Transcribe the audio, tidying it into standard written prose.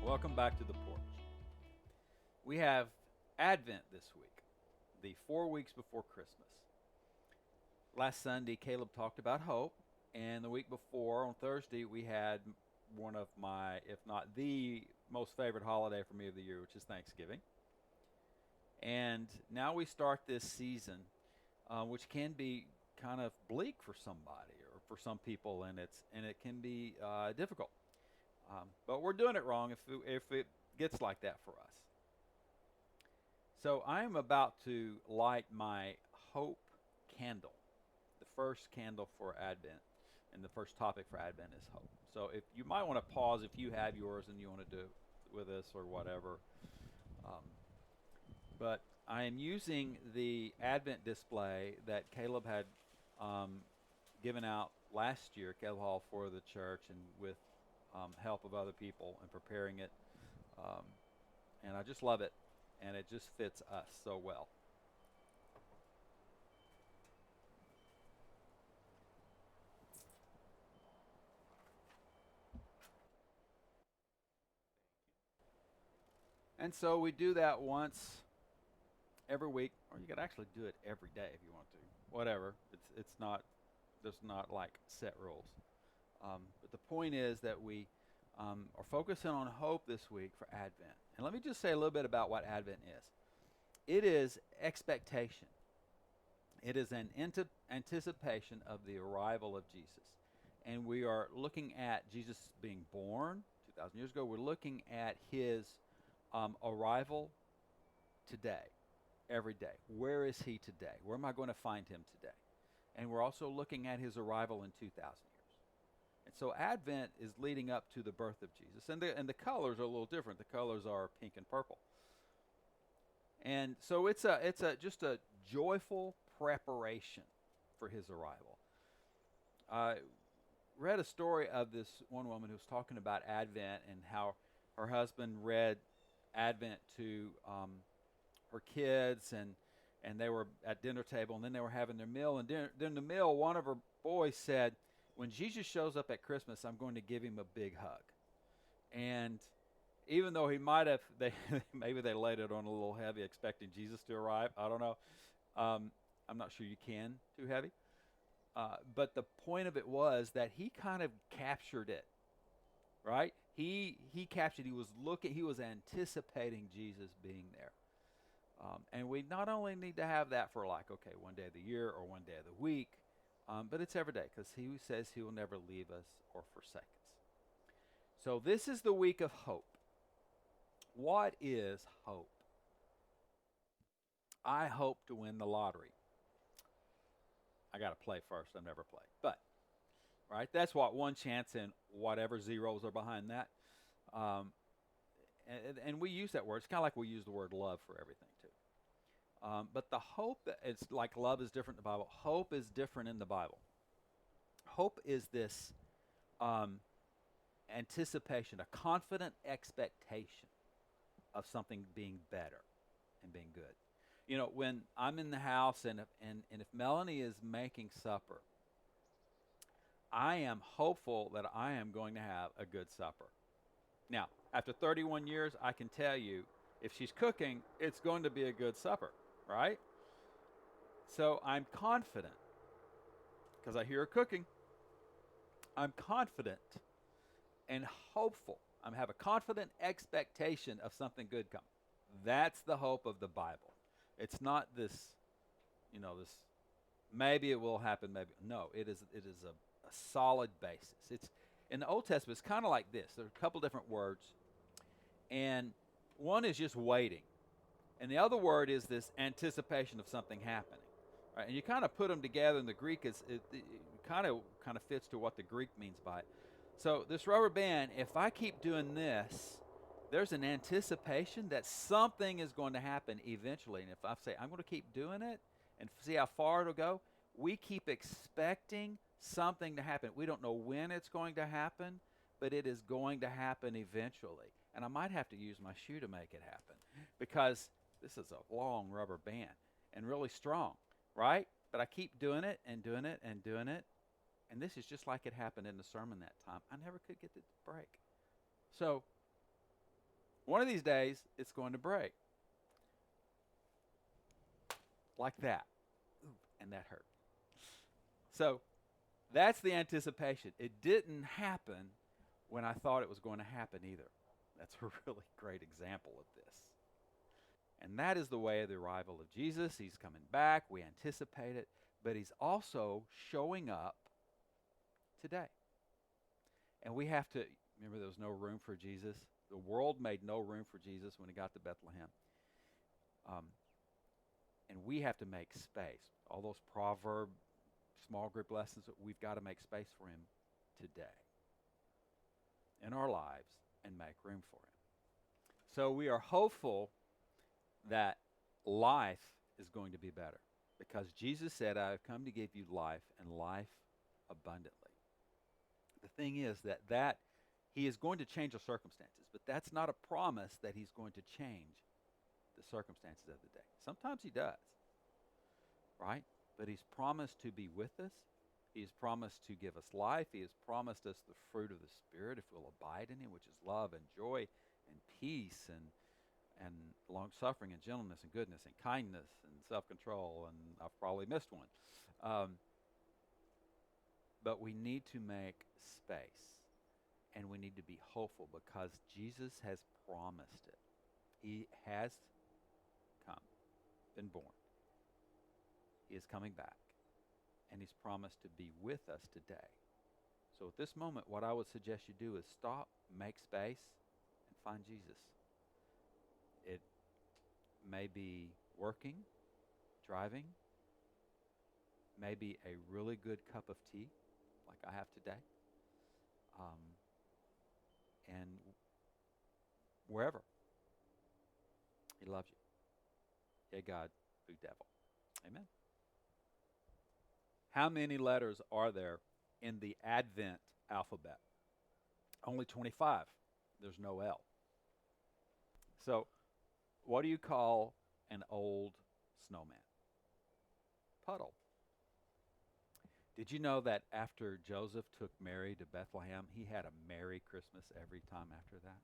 Welcome back to the porch. We have Advent this week, the 4 weeks before Christmas. Last Sunday, Caleb talked about hope, and the week before, on Thursday, we had one of my, if not the most favorite holiday for me of the year, which is Thanksgiving. And now we start this season, which can be kind of bleak for somebody or for some people, and it can be difficult. But we're doing it wrong if it gets like that for us. So I am about to light my hope candle, the first candle for Advent, and the first topic for Advent is hope. So if you might want to pause if you have yours and you want to do it with us or whatever. Um, but I am using the Advent display that Caleb had given out last year, Caleb Hall, for the church, and with help of other people and preparing it. Um, and I just love it, and it just fits us so well. And so we do that once every week, or you could actually do it every day if you want to. Whatever. It's not there's not like set rules. But the point is that we are focusing on hope this week for Advent. And let me just say a little bit about what Advent is. It is expectation. It is an anticipation of the arrival of Jesus. And we are looking at Jesus being born 2,000 years ago. We're looking at his arrival today, every day. Where is he today? Where am I going to find him today? And we're also looking at his arrival in 2,000 years. And so Advent is leading up to the birth of Jesus. And the colors are a little different. The colors are pink and purple. And so it's just a joyful preparation for his arrival. I read a story of this one woman who was talking about Advent and how her husband read Advent to her kids, and they were at dinner table, and then they were having their meal. And during the meal, one of her boys said, "When Jesus shows up at Christmas, I'm going to give him a big hug." And even though he might have, maybe they laid it on a little heavy, expecting Jesus to arrive. I don't know. I'm not sure you can too heavy. But the point of it was that he kind of captured it, right? He captured. He was anticipating Jesus being there. And we not only need to have that for like, okay, one day of the year or one day of the week, but it's every day, because he says he will never leave us or forsake us. So this is the week of hope. What is hope? I hope to win the lottery. I got to play first. I've never played. But, right, that's what, one chance in whatever zeros are behind that. And we use that word. It's kind of like we use the word love for everything, too. But the hope, it's like love is different in the Bible. Hope is different in the Bible. Hope is this anticipation, a confident expectation of something being better and being good. You know, when I'm in the house and if Melanie is making supper, I am hopeful that I am going to have a good supper. Now, after 31 years, I can tell you, if she's cooking, it's going to be a good supper, right? So I'm confident, because I hear her cooking. I'm confident and hopeful. I have a confident expectation of something good coming. That's the hope of the Bible. It's not this, this maybe it will happen, maybe. No, it is a solid basis. It's in the Old Testament, it's kind of like this. There are a couple different words. And one is just waiting. And the other word is this anticipation of something happening. Right? And you kind of put them together in the Greek, it kind of fits to what the Greek means by it. So this rubber band, if I keep doing this, there's an anticipation that something is going to happen eventually. And if I say, I'm going to keep doing it and see how far it'll go, we keep expecting something to happen. We don't know when it's going to happen, but it is going to happen eventually. And I might have to use my shoe to make it happen, because this is a long rubber band and really strong, right? But I keep doing it and doing it and doing it. And this is just like it happened in the sermon that time. I never could get it to break. So One of these days, it's going to break. Like that. Ooh, and that hurt. So that's the anticipation. It didn't happen when I thought it was going to happen either. That's a really great example of this. And that is the way of the arrival of Jesus. He's coming back. We anticipate it. But he's also showing up today. And we have to, remember there was no room for Jesus. The world made no room for Jesus when he got to Bethlehem. And we have to make space. All those proverb, small group lessons, we've got to make space for him today in our lives and make room for him. So we are hopeful that life is going to be better because Jesus said, I have come to give you life and life abundantly. The thing is that he is going to change the circumstances, but that's not a promise that he's going to change the circumstances of the day. Sometimes he does, right? But he's promised to be with us. He has promised to give us life. He has promised us the fruit of the Spirit if we'll abide in him, which is love and joy and peace and long-suffering and gentleness and goodness and kindness and self-control, and I've probably missed one. But we need to make space, and we need to be hopeful because Jesus has promised it. He has come, been born. He is coming back, and he's promised to be with us today. So at this moment, what I would suggest you do is stop, make space, and find Jesus. It may be working, driving, maybe a really good cup of tea, like I have today, and wherever. He loves you. Yea, God, who devil. Amen. How many letters are there in the Advent alphabet? Only 25. There's no L. So, what do you call an old snowman? Puddle. Did you know that after Joseph took Mary to Bethlehem, he had a Merry Christmas every time after that?